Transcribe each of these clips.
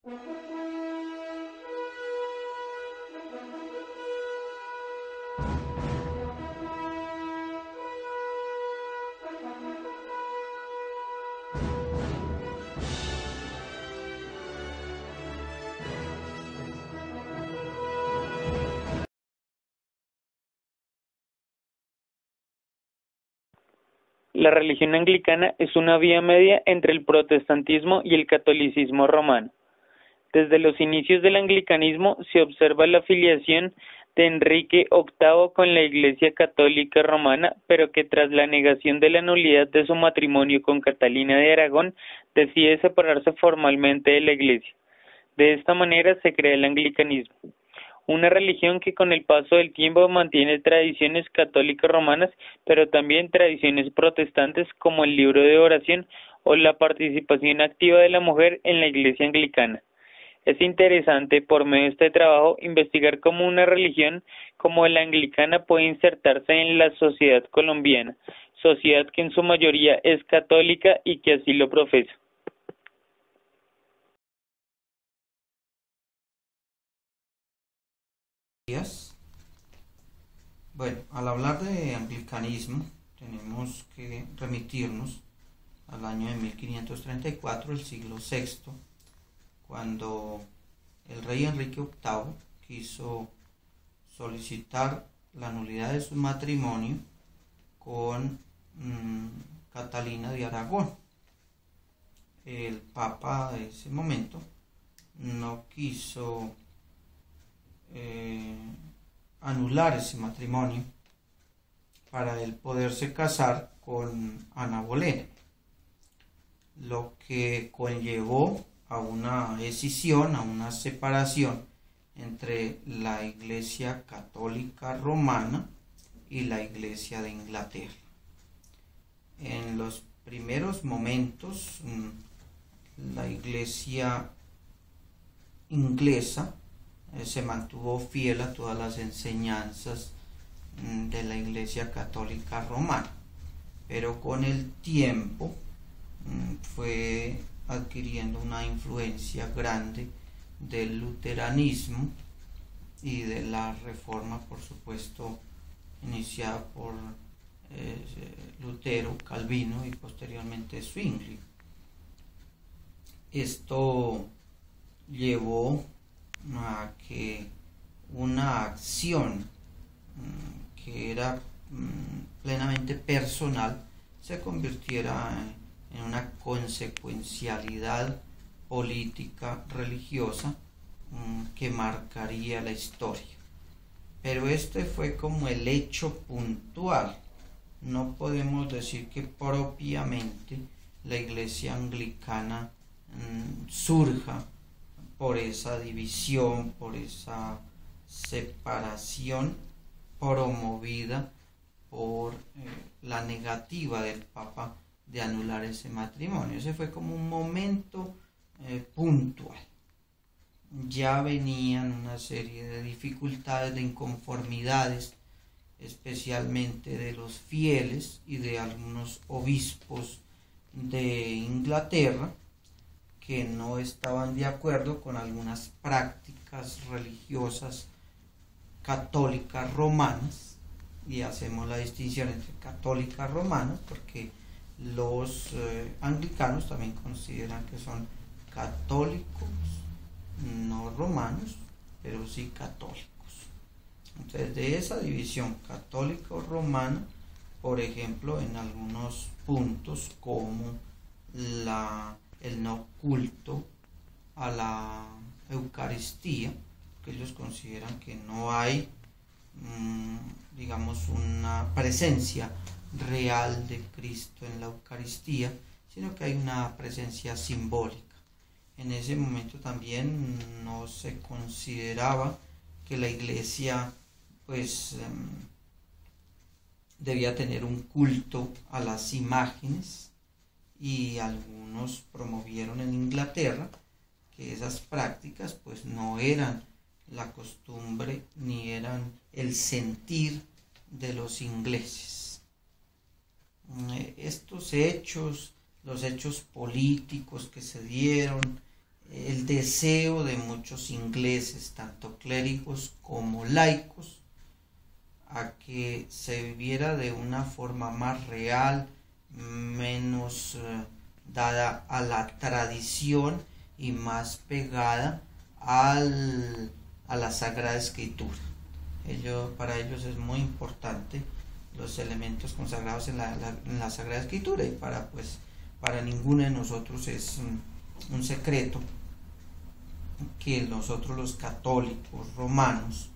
La religión anglicana es una vía media entre el protestantismo y el catolicismo romano. Desde los inicios del anglicanismo se observa la filiación de Enrique VIII con la Iglesia Católica Romana, pero que tras la negación de la nulidad de su matrimonio con Catalina de Aragón, decide separarse formalmente de la Iglesia. De esta manera se crea el anglicanismo, una religión que con el paso del tiempo mantiene tradiciones católicas romanas, pero también tradiciones protestantes como el libro de oración o la participación activa de la mujer en la Iglesia anglicana. Es interesante, por medio de este trabajo, investigar cómo una religión como la anglicana puede insertarse en la sociedad colombiana, sociedad que en su mayoría es católica y que así lo profesa. Bueno, al hablar de anglicanismo, tenemos que remitirnos al año de 1534, el siglo VI, cuando el rey Enrique VIII quiso solicitar la nulidad de su matrimonio con Catalina de Aragón. El papa de ese momento no quiso anular ese matrimonio para él poderse casar con Ana Bolena, lo que conllevó a una escisión, a una separación entre la Iglesia Católica Romana y la Iglesia de Inglaterra. En los primeros momentos, la Iglesia inglesa se mantuvo fiel a todas las enseñanzas de la Iglesia Católica Romana, pero con el tiempo fue adquiriendo una influencia grande del luteranismo y de la reforma, por supuesto, iniciada por Lutero, Calvino y posteriormente Zwingli. Esto llevó a que una acción que era plenamente personal se convirtiera en una consecuencialidad política religiosa que marcaría la historia. Pero este fue como el hecho puntual. No podemos decir que propiamente la Iglesia anglicana surja por esa división, por esa separación promovida por la negativa del Papa de anular ese matrimonio. Ese fue como un momento puntual. Ya venían una serie de dificultades, de inconformidades, especialmente de los fieles y de algunos obispos de Inglaterra, que no estaban de acuerdo con algunas prácticas religiosas católicas romanas, y hacemos la distinción entre católicas romanas porque los anglicanos también consideran que son católicos, no romanos, pero sí católicos. Entonces, de esa división católico-romana, por ejemplo, en algunos puntos como el no culto a la Eucaristía, que ellos consideran que no hay, digamos, una presencia real de Cristo en la Eucaristía, sino que hay una presencia simbólica. En ese momento también no se consideraba que la Iglesia debía tener un culto a las imágenes, y algunos promovieron en Inglaterra que esas prácticas pues no eran la costumbre ni eran el sentir de los ingleses. Estos hechos, los hechos políticos que se dieron, el deseo de muchos ingleses, tanto clérigos como laicos, a que se viviera de una forma más real, menos dada a la tradición y más pegada a la Sagrada Escritura. Para ellos es muy importante los elementos consagrados en la Sagrada Escritura, y para ninguno de nosotros es un secreto que nosotros los católicos romanos,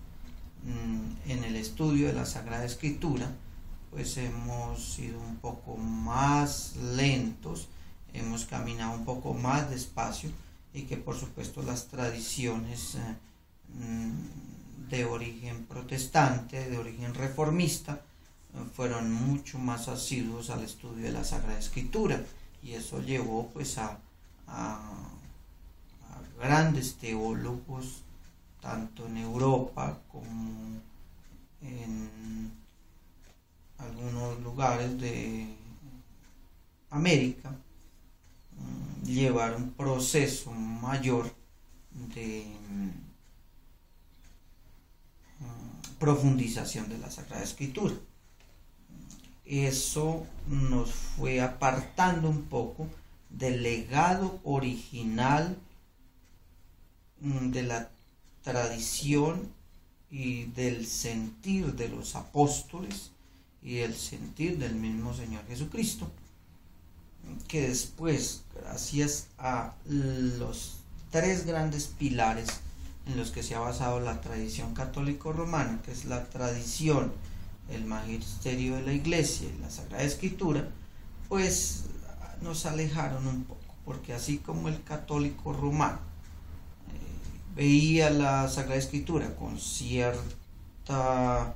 en el estudio de la Sagrada Escritura, pues hemos sido un poco más lentos, hemos caminado un poco más despacio, y que por supuesto las tradiciones de origen protestante, de origen reformista, fueron mucho más asiduos al estudio de la Sagrada Escritura, y eso llevó pues a grandes teólogos, tanto en Europa como en algunos lugares de América, llevar un proceso mayor de profundización de la Sagrada Escritura. Eso nos fue apartando un poco del legado original de la tradición y del sentir de los apóstoles y el sentir del mismo Señor Jesucristo, que después, gracias a los tres grandes pilares en los que se ha basado la tradición católico-romana, que es la tradición, el magisterio de la Iglesia y la Sagrada Escritura, pues nos alejaron un poco, porque así como el católico romano veía la Sagrada Escritura con cierta,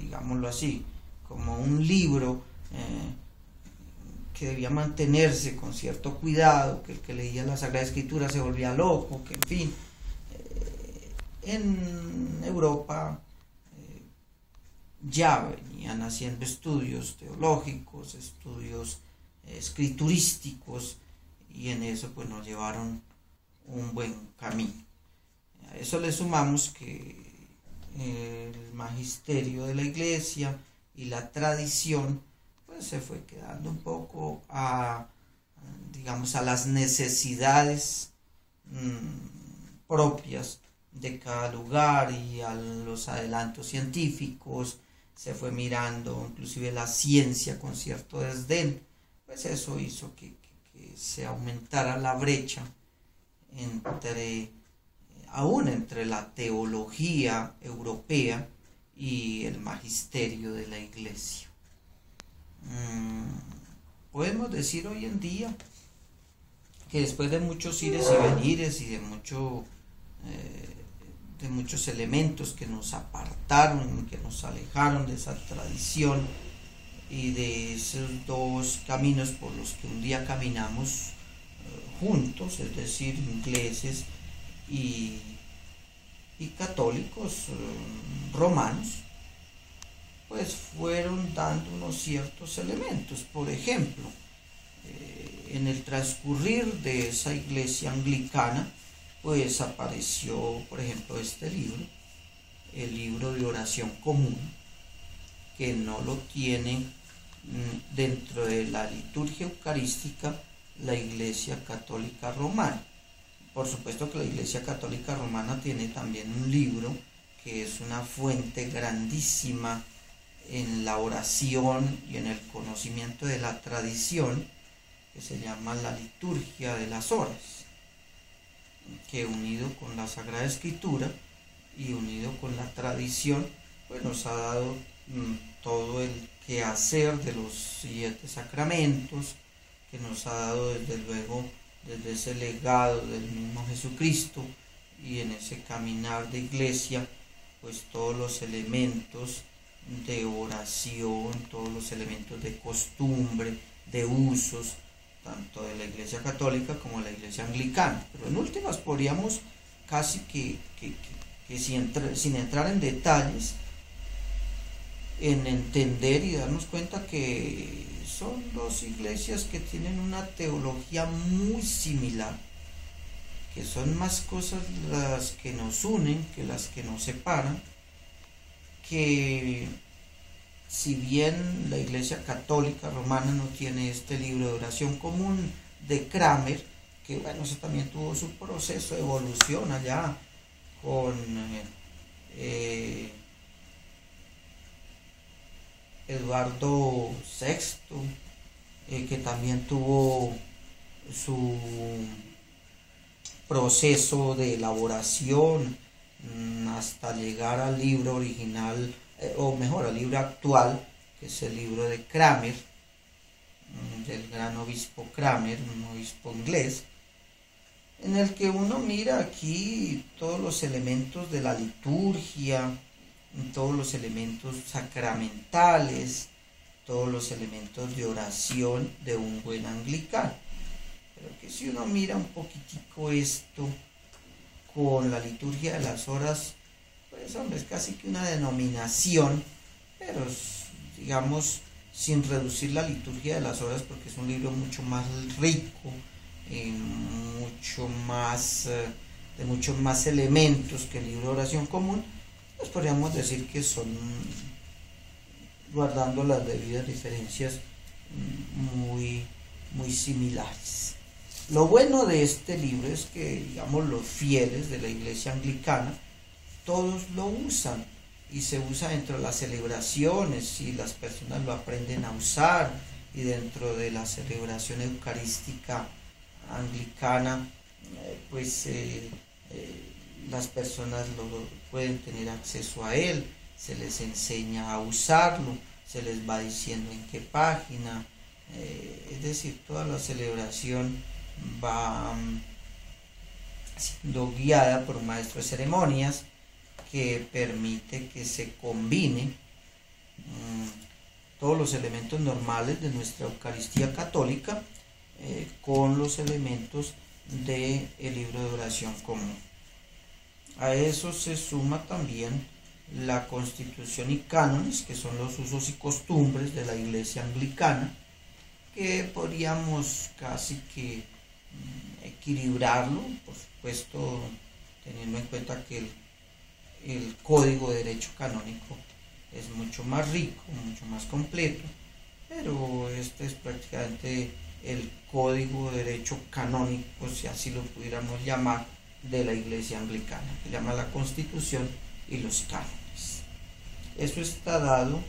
digámoslo así, como un libro que debía mantenerse con cierto cuidado, que el que leía la Sagrada Escritura se volvía loco, que en fin, en Europa ya venían haciendo estudios teológicos, estudios escriturísticos, y en eso pues nos llevaron un buen camino. A eso le sumamos que el magisterio de la Iglesia y la tradición pues se fue quedando un poco digamos, a las necesidades propias de cada lugar y a los adelantos científicos. Se fue mirando inclusive la ciencia con cierto desdén. Pues eso hizo que se aumentara la brecha aún entre la teología europea y el magisterio de la Iglesia. Podemos decir hoy en día que después de muchos ires y venires y de muchos elementos que nos apartaron, que nos alejaron de esa tradición y de esos dos caminos por los que un día caminamos juntos, es decir, ingleses y católicos romanos, pues fueron dando unos ciertos elementos. Por ejemplo, en el transcurrir de esa iglesia anglicana, pues apareció, por ejemplo, este libro, el libro de oración común, que no lo tiene dentro de la liturgia eucarística la Iglesia Católica Romana. Por supuesto que la Iglesia Católica Romana tiene también un libro que es una fuente grandísima en la oración y en el conocimiento de la tradición, que se llama la Liturgia de las Horas, que unido con la Sagrada Escritura y unido con la tradición, pues nos ha dado todo el quehacer de los 7 sacramentos, que nos ha dado desde luego, desde ese legado del mismo Jesucristo, y en ese caminar de iglesia, pues todos los elementos de oración, todos los elementos de costumbre, de usos, tanto de la Iglesia Católica como de la Iglesia Anglicana. Pero en últimas podríamos casi que sin entrar en detalles, en entender y darnos cuenta que son dos iglesias que tienen una teología muy similar, que son más cosas las que nos unen que las que nos separan, que si bien la Iglesia Católica Romana no tiene este libro de oración común de Cramer, que bueno, eso también tuvo su proceso de evolución allá con Eduardo VI, que también tuvo su proceso de elaboración hasta llegar al libro original, o mejor, al libro actual, que es el libro de Cramer, del gran obispo Cramer, un obispo inglés, en el que uno mira aquí todos los elementos de la liturgia, todos los elementos sacramentales, todos los elementos de oración de un buen anglicano. Pero que si uno mira un poquitico esto con la liturgia de las horas, pues hombre, es casi que una denominación, pero digamos sin reducir la liturgia de las horas, porque es un libro mucho más rico, de muchos más elementos que el libro de oración común, pues podríamos decir que son, guardando las debidas diferencias, muy, muy similares. Lo bueno de este libro es que, digamos, los fieles de la Iglesia Anglicana, todos lo usan, y se usa dentro de las celebraciones, y las personas lo aprenden a usar, y dentro de la celebración eucarística anglicana, las personas pueden tener acceso a él, se les enseña a usarlo, se les va diciendo en qué página, es decir, toda la celebración va siendo guiada por un maestro de ceremonias que permite que se combine todos los elementos normales de nuestra Eucaristía católica con los elementos del libro de oración común. A eso se suma también la Constitución y cánones, que son los usos y costumbres de la Iglesia Anglicana, que podríamos casi que equilibrarlo, por supuesto, teniendo en cuenta que el Código de Derecho Canónico es mucho más rico, mucho más completo, pero este es prácticamente el Código de Derecho Canónico, si así lo pudiéramos llamar, de la Iglesia Anglicana, que llama la Constitución y los cánones. Eso está dado,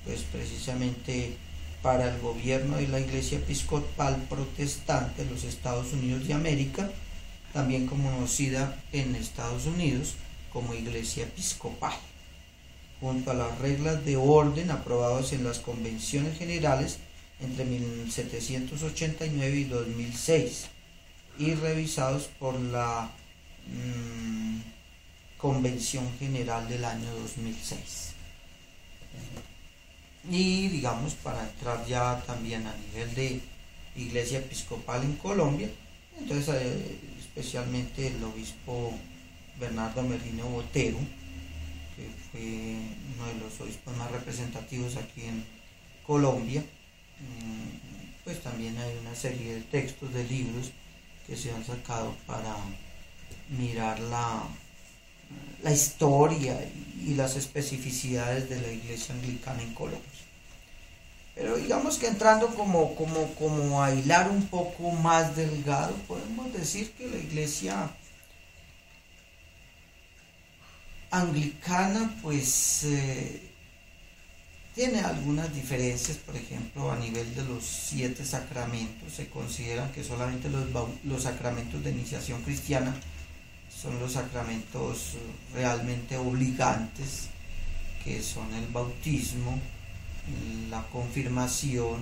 pues precisamente para el gobierno de la Iglesia Episcopal Protestante de los Estados Unidos de América, también conocida en Estados Unidos como Iglesia Episcopal, junto a las reglas de orden aprobadas en las convenciones generales entre 1789 y 2006 y revisados por la Convención General del año 2006. Y digamos, para entrar ya también a nivel de Iglesia Episcopal en Colombia, entonces especialmente el obispo Bernardo Merino Botero, que fue uno de los obispos más representativos aquí en Colombia, pues también hay una serie de textos, de libros que se han sacado para mirar la historia y las especificidades de la Iglesia Anglicana en Colombia. Pero digamos que entrando como a hilar un poco más delgado, podemos decir que la Iglesia Anglicana pues tiene algunas diferencias. Por ejemplo, a nivel de los 7 sacramentos, se consideran que solamente los sacramentos de iniciación cristiana son los sacramentos realmente obligantes, que son el bautismo, la confirmación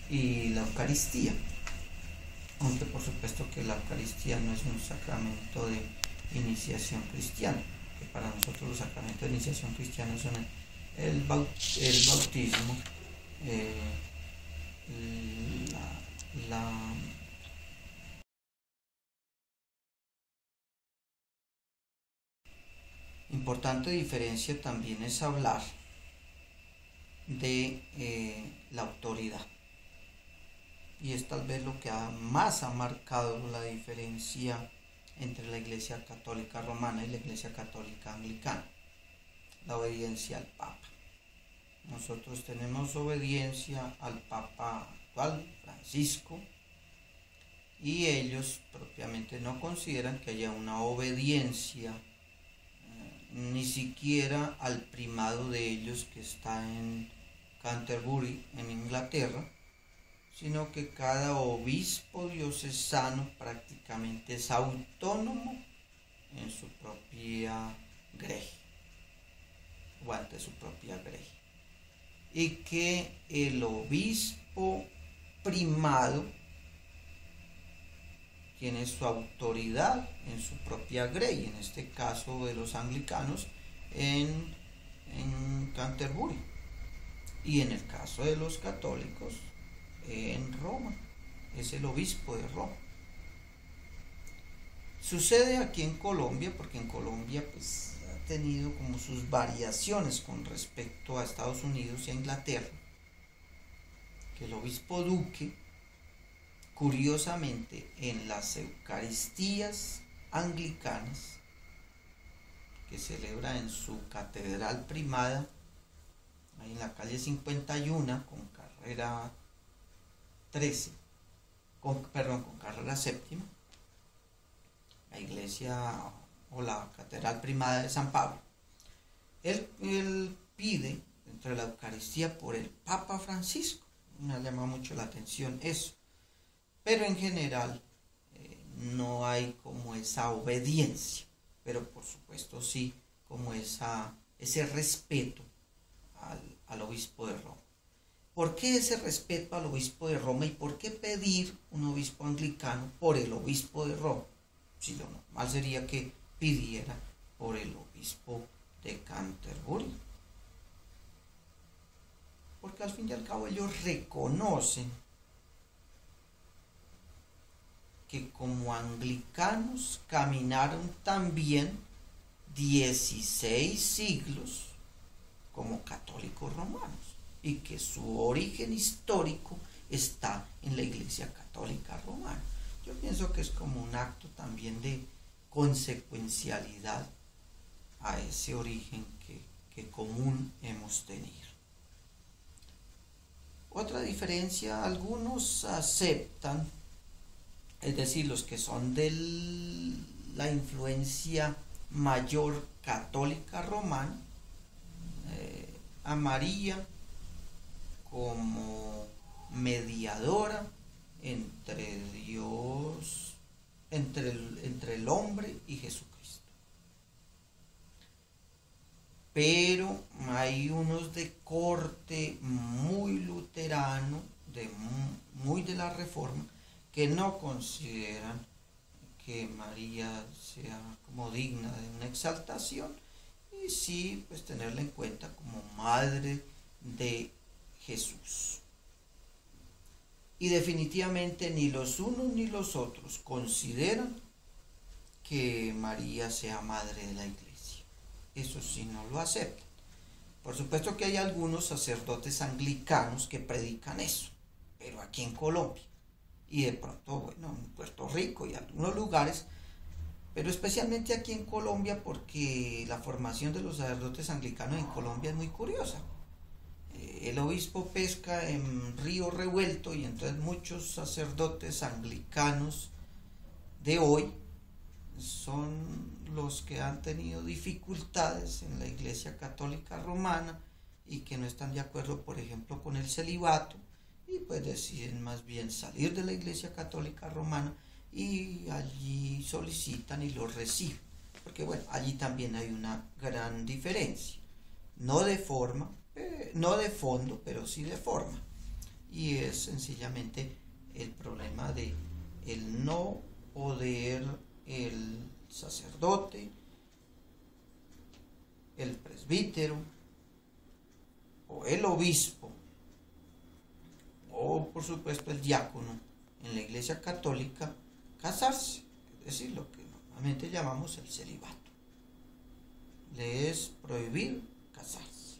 y la Eucaristía. Aunque por supuesto que la Eucaristía no es un sacramento de iniciación cristiana, que para nosotros los sacramentos de iniciación cristiana son el bautismo, la importante diferencia también es hablar de la autoridad. y es tal vez lo que más ha marcado la diferencia entre la Iglesia Católica Romana y la Iglesia Católica Anglicana: la obediencia al Papa. Nosotros tenemos obediencia al Papa actual, Francisco, y ellos propiamente no consideran que haya una obediencia ni siquiera al primado de ellos, que está en Canterbury, en Inglaterra, sino que cada obispo diocesano prácticamente es autónomo en su propia grey, o ante su propia grey, y que el obispo primado tiene su autoridad en su propia grey, en este caso de los anglicanos en Canterbury, y en el caso de los católicos en Roma, es el obispo de Roma. Sucede aquí en Colombia, porque en Colombia pues ha tenido como sus variaciones con respecto a Estados Unidos y a Inglaterra, que el obispo Duque, curiosamente, en las Eucaristías anglicanas que celebra en su catedral primada, ahí en la calle 51 con carrera 13, con carrera séptima, la iglesia o la catedral primada de San Pablo, él pide dentro de la Eucaristía por el Papa Francisco. Me llama mucho la atención eso, pero en general no hay como esa obediencia, pero por supuesto sí como ese respeto al obispo de Roma. ¿Por qué ese respeto al obispo de Roma y por qué pedir un obispo anglicano por el obispo de Roma? Si lo normal sería que pidiera por el obispo de Canterbury. Porque al fin y al cabo ellos reconocen que como anglicanos caminaron también 16 siglos como católicos romanos, y que su origen histórico está en la Iglesia Católica Romana. Yo pienso que es como un acto también de consecuencialidad a ese origen que común hemos tenido. Otra diferencia: algunos aceptan, es decir, los que son de la influencia mayor católica romana, a María como mediadora entre Dios, entre el hombre y Jesucristo. Pero hay unos de corte muy luterano, muy de la Reforma, que no consideran que María sea como digna de una exaltación, y sí pues tenerla en cuenta como madre de Jesús. Y definitivamente ni los unos ni los otros consideran que María sea madre de la Iglesia. Eso sí no lo aceptan. Por supuesto que hay algunos sacerdotes anglicanos que predican eso, pero aquí en Colombia, y de pronto, bueno, en Puerto Rico y algunos lugares, pero especialmente aquí en Colombia, porque la formación de los sacerdotes anglicanos en Colombia es muy curiosa. El obispo pesca en río revuelto, y entonces muchos sacerdotes anglicanos de hoy son los que han tenido dificultades en la Iglesia Católica Romana y que no están de acuerdo, por ejemplo, con el celibato, y pues deciden más bien salir de la Iglesia Católica Romana, y allí solicitan y lo reciben, porque bueno, allí también hay una gran diferencia, no de forma, no de fondo, pero sí de forma, y es sencillamente el problema de el no poder el sacerdote, el presbítero o el obispo, o por supuesto el diácono en la Iglesia Católica, casarse, es decir, lo que normalmente llamamos el celibato. Le es prohibir casarse.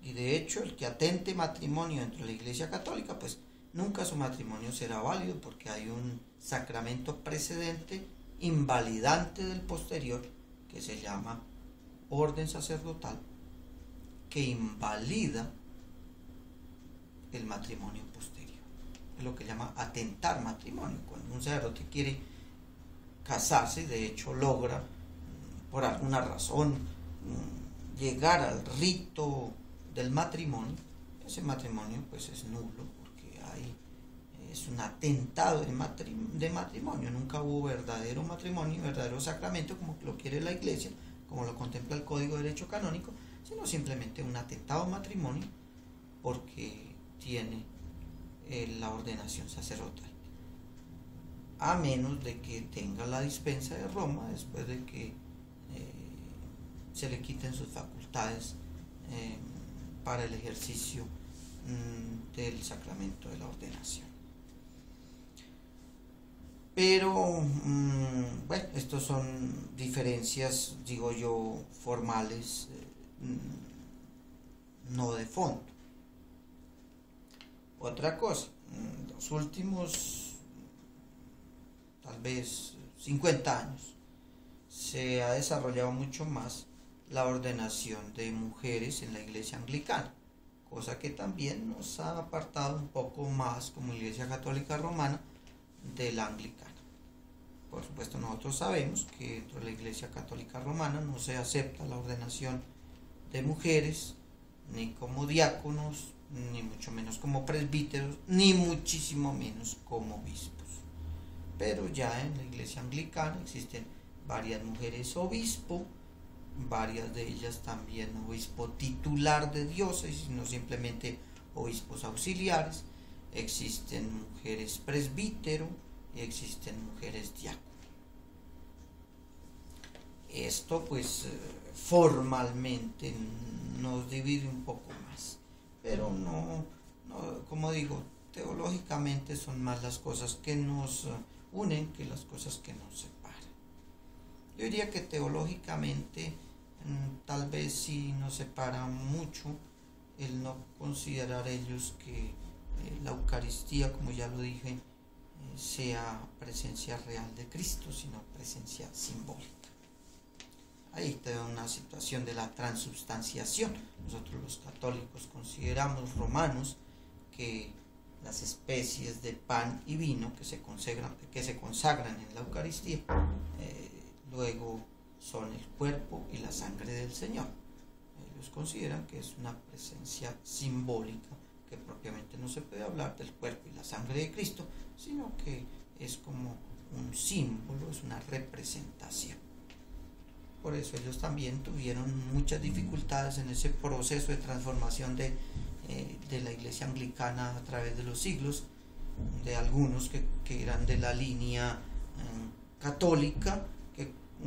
Y de hecho, el que atente matrimonio dentro de la Iglesia Católica, pues nunca su matrimonio será válido, porque hay un sacramento precedente invalidante del posterior que se llama orden sacerdotal, que invalida el matrimonio posterior. Es lo que llama atentar matrimonio. Cuando un sacerdote quiere casarse, y de hecho logra por alguna razón llegar al rito del matrimonio, ese matrimonio pues es nulo, porque es un atentado de matrimonio. Nunca hubo verdadero matrimonio, verdadero sacramento como lo quiere la Iglesia, como lo contempla el Código de Derecho Canónico, sino simplemente un atentado al matrimonio porque tiene la ordenación sacerdotal, a menos de que tenga la dispensa de Roma después de que se le quiten sus facultades para el ejercicio del sacramento de la ordenación. Pero bueno, estos son diferencias, digo yo, formales, no de fondo. Otra cosa, los últimos tal vez 50 años se ha desarrollado mucho más la ordenación de mujeres en la Iglesia Anglicana, cosa que también nos ha apartado un poco más como Iglesia Católica Romana de la Anglicana. Por supuesto, nosotros sabemos que dentro de la Iglesia Católica Romana no se acepta la ordenación de mujeres, ni como diáconos, ni mucho menos como presbíteros, ni muchísimo menos como obispos. Pero ya en la Iglesia Anglicana existen varias mujeres obispo, varias de ellas también obispo titular de diócesis, no simplemente obispos auxiliares. Existen mujeres presbítero y existen mujeres diácono. Esto pues formalmente nos divide un poco más, pero no, como digo, teológicamente son más las cosas que nos unen que las cosas que nos separan. Yo diría que teológicamente tal vez sí nos separa mucho el no considerar ellos que la Eucaristía, como ya lo dije, sea presencia real de Cristo, sino presencia simbólica. Ahí está una situación de la transubstanciación. Nosotros los católicos consideramos romanos que las especies de pan y vino que se consagran en la Eucaristía, luego son el cuerpo y la sangre del Señor. Ellos consideran que es una presencia simbólica, que propiamente no se puede hablar del cuerpo y la sangre de Cristo, sino que es como un símbolo, es una representación. Por eso ellos también tuvieron muchas dificultades en ese proceso de transformación de la Iglesia Anglicana a través de los siglos, de algunos que eran de la línea católica,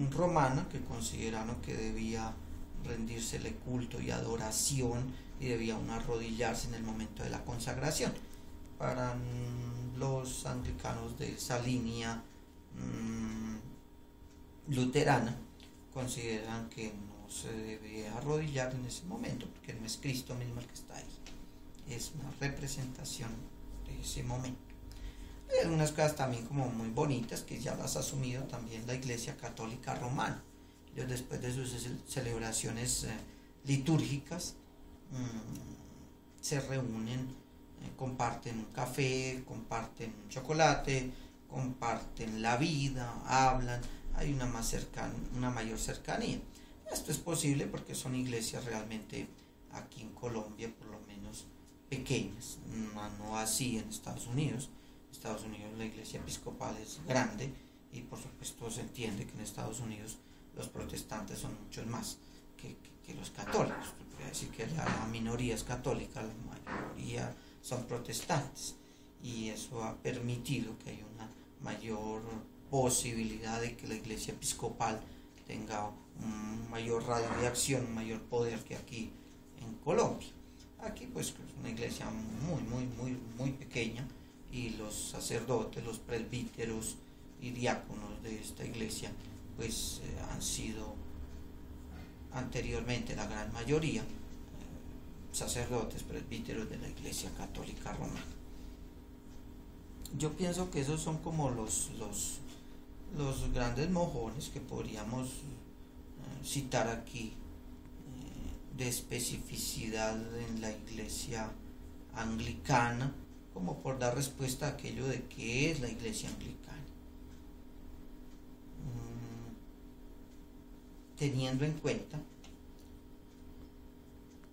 romana, que consideraron que debía rendírsele culto y adoración y debía uno arrodillarse en el momento de la consagración. Para los anglicanos de esa línea luterana, consideran que no se debe arrodillar en ese momento, porque no es Cristo mismo el que está ahí, es una representación de ese momento. Hay algunas cosas también como muy bonitas que ya las ha asumido también la Iglesia Católica Romana. Ellos, después de sus celebraciones litúrgicas, se reúnen, comparten un café, comparten un chocolate, comparten la vida, hablan, hay una mayor cercanía. Esto es posible porque son iglesias realmente aquí en Colombia, por lo menos pequeñas, no así en Estados Unidos. En Estados Unidos la iglesia episcopal es grande y por supuesto se entiende que en Estados Unidos los protestantes son muchos más que los católicos. Podría decir que la minoría es católica, la mayoría son protestantes, y eso ha permitido que haya una mayor posibilidad de que la iglesia episcopal tenga un mayor radio de acción, un mayor poder que aquí en Colombia. Aquí pues es una iglesia muy pequeña, y los sacerdotes, los presbíteros y diáconos de esta iglesia pues han sido anteriormente, la gran mayoría, sacerdotes presbíteros de la Iglesia Católica Romana. Yo pienso que esos son como los grandes mojones que podríamos citar aquí de especificidad en la Iglesia anglicana, como por dar respuesta a aquello de qué es la Iglesia anglicana. Teniendo en cuenta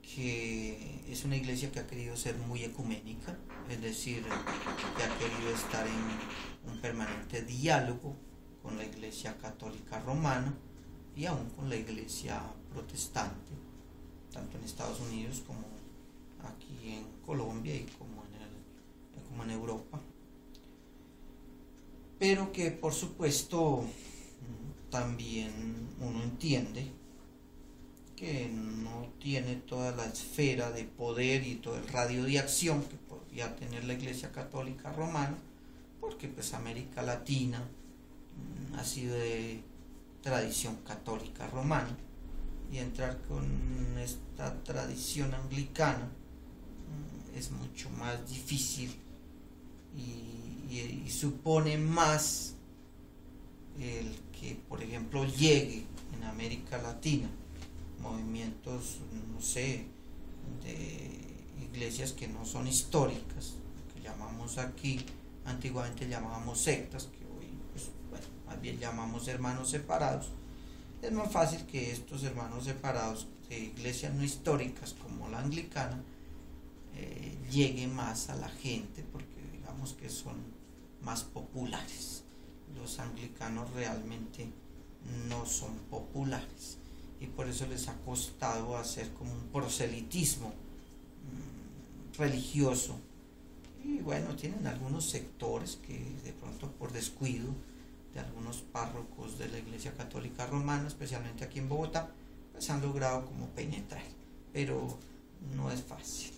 que es una iglesia que ha querido ser muy ecuménica, es decir, que ha querido estar en un permanente diálogo con la Iglesia Católica Romana y aún con la Iglesia Protestante, tanto en Estados Unidos como aquí en Colombia y como en Europa. Pero que por supuesto también uno entiende que no tiene toda la esfera de poder y todo el radio de acción que podría tener la Iglesia Católica Romana, porque pues América Latina ha sido de tradición católica romana, y entrar con esta tradición anglicana es mucho más difícil y supone más el que, por ejemplo, llegue en América Latina movimientos, no sé, de iglesias que no son históricas, que llamamos aquí, antiguamente llamábamos sectas, que hoy, pues, bueno, más bien llamamos hermanos separados. Es más fácil que estos hermanos separados de iglesias no históricas como la anglicana llegue más a la gente, porque digamos que son más populares. Los anglicanos realmente no son populares, y por eso les ha costado hacer como un proselitismo religioso. Y bueno, tienen algunos sectores que de pronto por descuido de algunos párrocos de la Iglesia Católica Romana, especialmente aquí en Bogotá, pues han logrado como penetrar, pero no es fácil.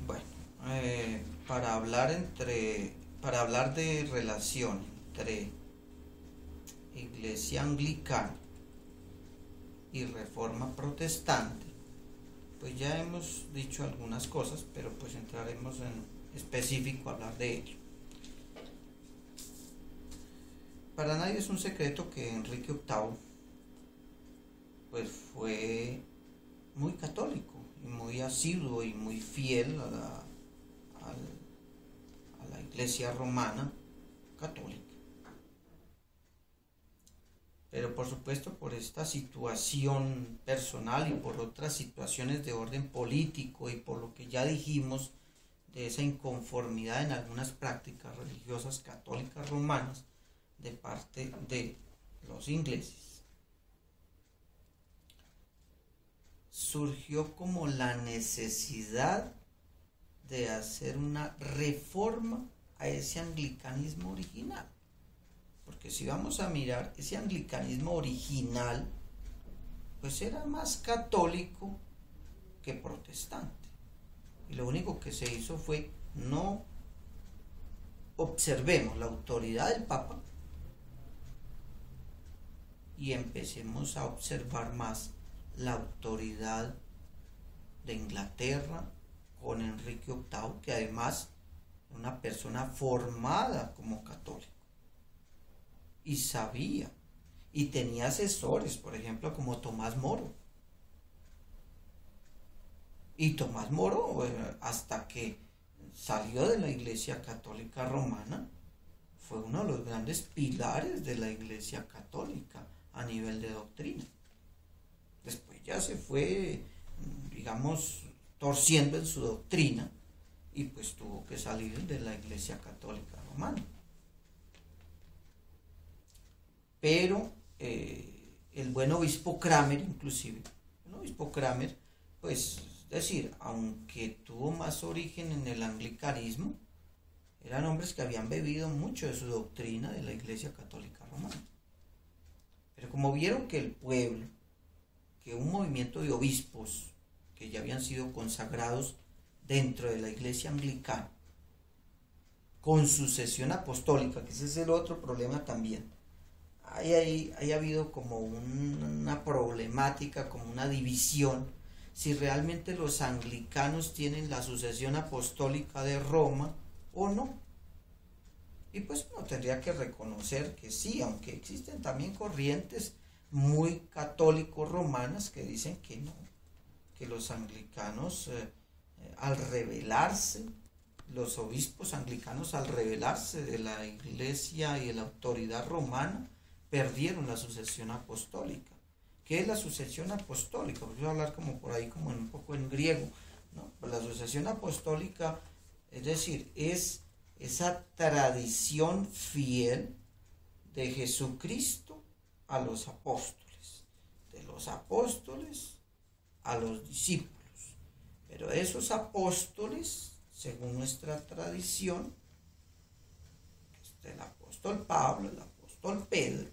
Bueno, para hablar de relación entre Iglesia anglicana y Reforma protestante, pues ya hemos dicho algunas cosas, pero pues entraremos en específico a hablar de ello. Para nadie es un secreto que Enrique VIII pues fue muy católico y muy asiduo y muy fiel a la Iglesia romana católica. Pero por supuesto, por esta situación personal y por otras situaciones de orden político y por lo que ya dijimos de esa inconformidad en algunas prácticas religiosas católicas romanas de parte de los ingleses, surgió como la necesidad de hacer una reforma a ese anglicanismo original. Porque si vamos a mirar, ese anglicanismo original pues era más católico que protestante, y lo único que se hizo fue no observemos la autoridad del Papa y empecemos a observar más la autoridad de Inglaterra con Enrique VIII, que además era una persona formada como católico y sabía, y tenía asesores, por ejemplo, como Tomás Moro. Y Tomás Moro, hasta que salió de la Iglesia Católica Romana, fue uno de los grandes pilares de la Iglesia Católica a nivel de doctrina. Después ya se fue, digamos, torciendo en su doctrina, y pues tuvo que salir de la Iglesia Católica Romana. Pero el buen obispo Cranmer, inclusive, el obispo Cranmer, pues, es decir, aunque tuvo más origen en el anglicanismo, eran hombres que habían bebido mucho de su doctrina de la Iglesia Católica Romana. Pero como vieron que el pueblo, que un movimiento de obispos que ya habían sido consagrados dentro de la Iglesia anglicana, con sucesión apostólica, que ese es el otro problema también, hay habido como una problemática, como una división, si realmente los anglicanos tienen la sucesión apostólica de Roma o no. Y pues uno tendría que reconocer que sí, aunque existen también corrientes muy católicos romanas que dicen que no, que los anglicanos al rebelarse, los obispos anglicanos al rebelarse de la iglesia y de la autoridad romana, perdieron la sucesión apostólica. ¿Qué es la sucesión apostólica? Pues voy a hablar como por ahí, como un poco en griego, ¿no? Pues la sucesión apostólica, es decir, es esa tradición fiel de Jesucristo a los apóstoles, de los apóstoles a los discípulos. Pero esos apóstoles, según nuestra tradición, el apóstol Pablo, el apóstol Pedro,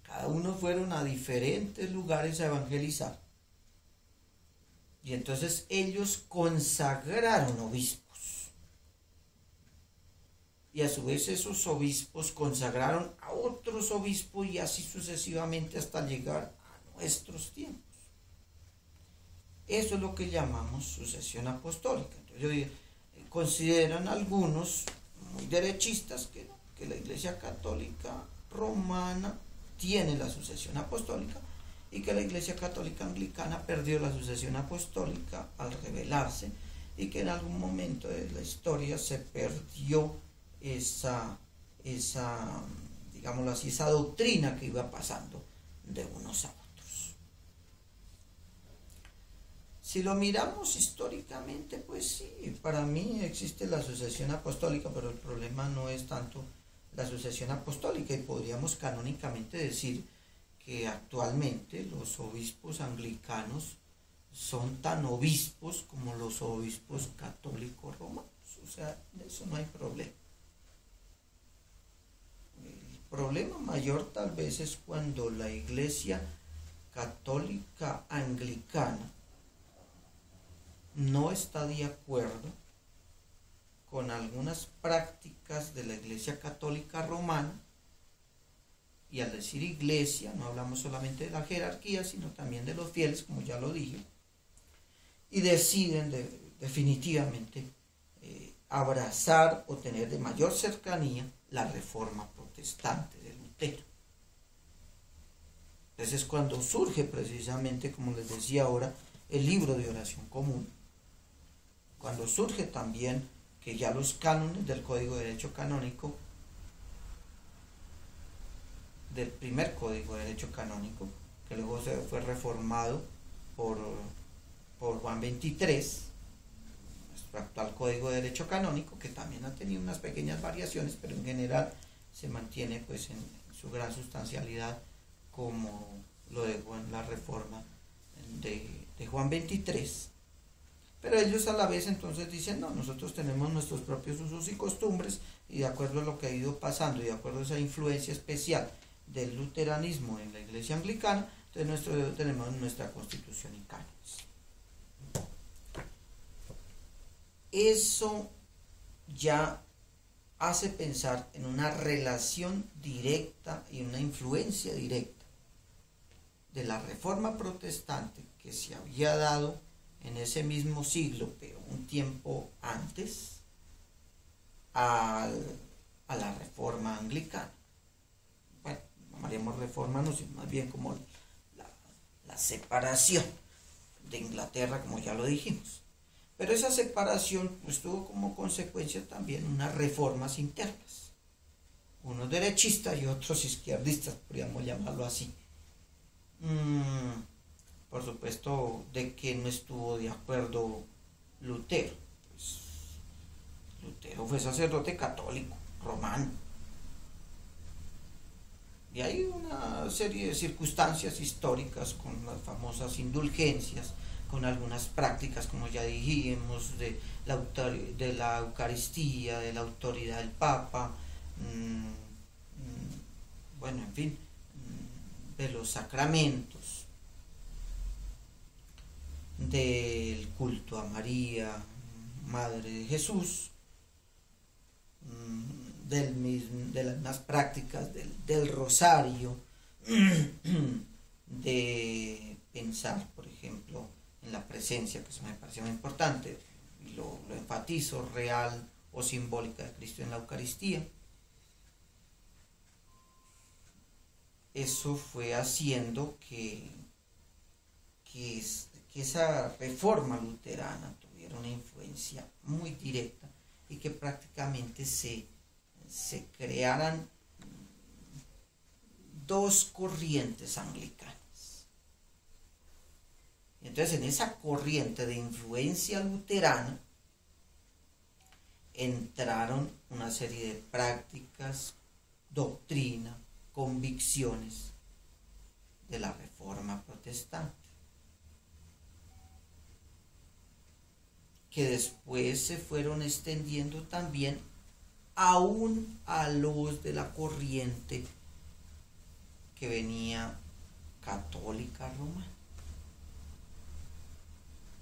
cada uno fueron a diferentes lugares a evangelizar. Y entonces ellos consagraron obispos. Y a su vez esos obispos consagraron a otros obispos y así sucesivamente hasta llegar a nuestros tiempos. Eso es lo que llamamos sucesión apostólica. Entonces, consideran algunos muy derechistas que no, que la Iglesia Católica Romana tiene la sucesión apostólica y que la Iglesia Católica Anglicana perdió la sucesión apostólica al rebelarse y que en algún momento de la historia se perdió esa digámoslo así, esa doctrina que iba pasando de unos a otros. Si lo miramos históricamente, pues sí, para mí existe la sucesión apostólica, pero el problema no es tanto la sucesión apostólica, y podríamos canónicamente decir que actualmente los obispos anglicanos son tan obispos como los obispos católicos romanos, o sea, de eso no hay problema. El problema mayor tal vez es cuando la Iglesia Católica Anglicana no está de acuerdo con algunas prácticas de la Iglesia Católica Romana, y al decir iglesia no hablamos solamente de la jerarquía, sino también de los fieles, como ya lo dije, y deciden definitivamente abrazar o tener de mayor cercanía la reforma protestante de Lutero. Entonces es cuando surge precisamente, como les decía ahora, el libro de oración común, cuando surge también que ya los cánones del Código de Derecho Canónico, del primer Código de Derecho Canónico, que luego se fue reformado por Juan XXIII, nuestro actual Código de Derecho Canónico, que también ha tenido unas pequeñas variaciones, pero en general se mantiene pues en su gran sustancialidad como lo dejó en la reforma de Juan XXIII. Pero ellos a la vez entonces dicen, no, nosotros tenemos nuestros propios usos y costumbres, y de acuerdo a lo que ha ido pasando y de acuerdo a esa influencia especial del luteranismo en la Iglesia Anglicana, entonces tenemos nuestra constitución y cánones. Eso ya hace pensar en una relación directa y una influencia directa de la reforma protestante que se había dado en ese mismo siglo, pero un tiempo antes, a la reforma anglicana. Bueno, no llamaríamos reforma, no, sino más bien como la separación de Inglaterra, como ya lo dijimos. Pero esa separación pues tuvo como consecuencia también unas reformas internas, unos derechistas y otros izquierdistas, podríamos llamarlo así. Por supuesto, de que no estuvo de acuerdo Lutero. Pues, Lutero fue sacerdote católico, romano. Y hay una serie de circunstancias históricas con las famosas indulgencias, con algunas prácticas, como ya dijimos, de la Eucaristía, de la autoridad del Papa, bueno, en fin, de los sacramentos, del culto a María, Madre de Jesús, de las mismas prácticas del rosario, de pensar, por ejemplo, en la presencia, que eso me parece muy importante, y lo enfatizo, real o simbólica de Cristo en la Eucaristía. Eso fue haciendo que esa reforma luterana tuviera una influencia muy directa y que prácticamente se crearan dos corrientes anglicanas. Entonces, en esa corriente de influencia luterana entraron una serie de prácticas, doctrina, convicciones de la Reforma protestante, que después se fueron extendiendo también aún a los de la corriente que venía católica romana.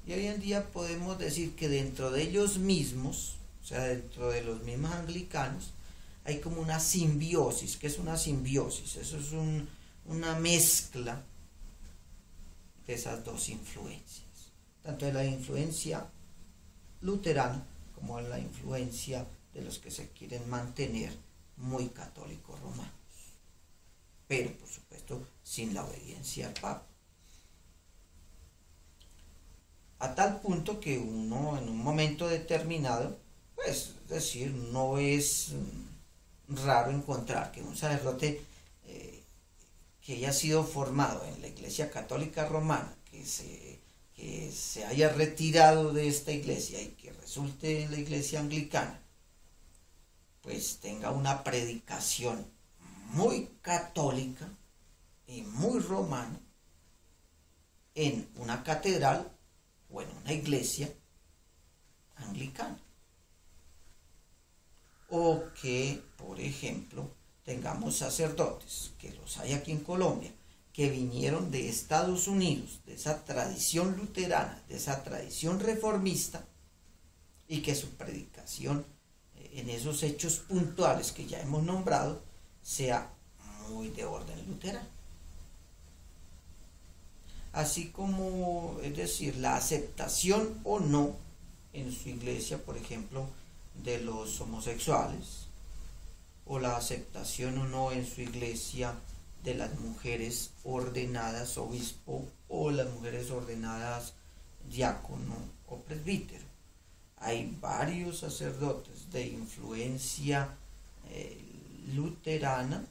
Y hoy en día podemos decir que dentro de ellos mismos, o sea, dentro de los mismos anglicanos, hay como una simbiosis. ¿Qué es una simbiosis? Eso es una mezcla de esas dos influencias, tanto de la influencia luterana como de la influencia de los que se quieren mantener muy católicos romanos, pero por supuesto sin la obediencia al Papa. A tal punto que uno en un momento determinado, pues es decir, no es raro encontrar que un sacerdote que haya sido formado en la Iglesia Católica Romana, que se haya retirado de esta iglesia y que resulte en la Iglesia Anglicana, pues tenga una predicación muy católica y muy romana en una catedral o en una iglesia anglicana. O que, por ejemplo, tengamos sacerdotes, que los hay aquí en Colombia, que vinieron de Estados Unidos, de esa tradición luterana, de esa tradición reformista, y que su predicación en esos hechos puntuales que ya hemos nombrado sea muy de orden luterano. Así como, es decir, la aceptación o no en su iglesia, por ejemplo, de los homosexuales, o la aceptación o no en su iglesia de las mujeres ordenadas obispo o las mujeres ordenadas diácono o presbítero. Hay varios sacerdotes de influencia luterana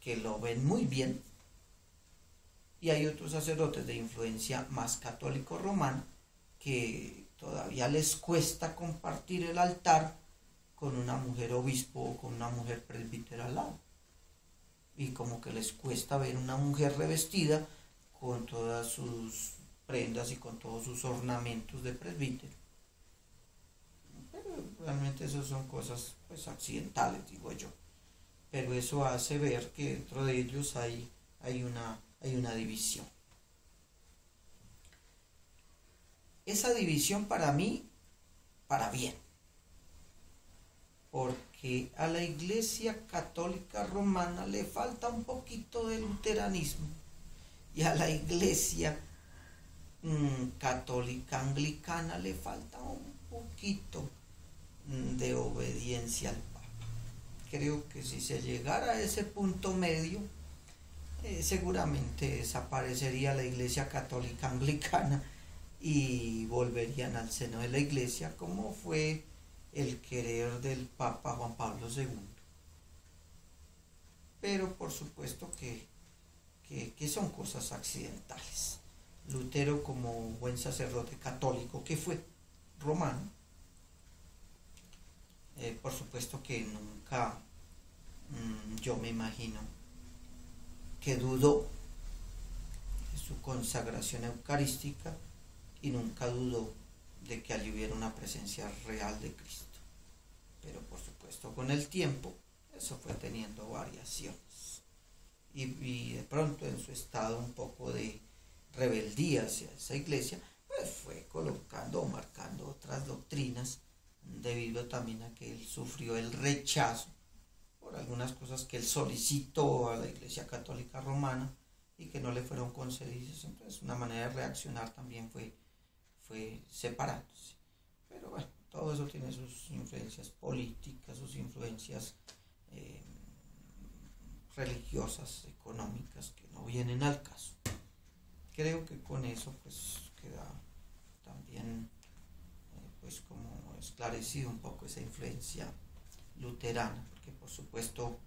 que lo ven muy bien, y hay otros sacerdotes de influencia más católico-romana que todavía les cuesta compartir el altar con una mujer obispo o con una mujer presbítera al lado. Y como que les cuesta ver una mujer revestida con todas sus prendas y con todos sus ornamentos de presbítero. Pero realmente esas son cosas pues accidentales, digo yo. Pero eso hace ver que dentro de ellos hay una división. Esa división para mí, para bien. Porque a la Iglesia Católica Romana le falta un poquito de luteranismo, y a la Iglesia Católica Anglicana le falta un poquito de obediencia al Papa. Creo que si se llegara a ese punto medio, seguramente desaparecería la Iglesia Católica Anglicana y volverían al seno de la Iglesia, como fue el querer del Papa Juan Pablo II. Pero por supuesto que son cosas accidentales. Lutero, como buen sacerdote católico que fue, romano, por supuesto que nunca, yo me imagino, que dudó de su consagración eucarística y nunca dudó de que allí hubiera una presencia real de Cristo. Pero por supuesto con el tiempo eso fue teniendo variaciones, y de pronto en su estado un poco de rebeldía hacia esa iglesia, pues fue colocando o marcando otras doctrinas, debido también a que él sufrió el rechazo por algunas cosas que él solicitó a la Iglesia Católica Romana y que no le fueron concedidas. Entonces una manera de reaccionar también fue separándose. Pero bueno, todo eso tiene sus influencias políticas, sus influencias religiosas, económicas, que no vienen al caso. Creo que con eso pues queda también pues como esclarecido un poco esa influencia luterana, porque por supuesto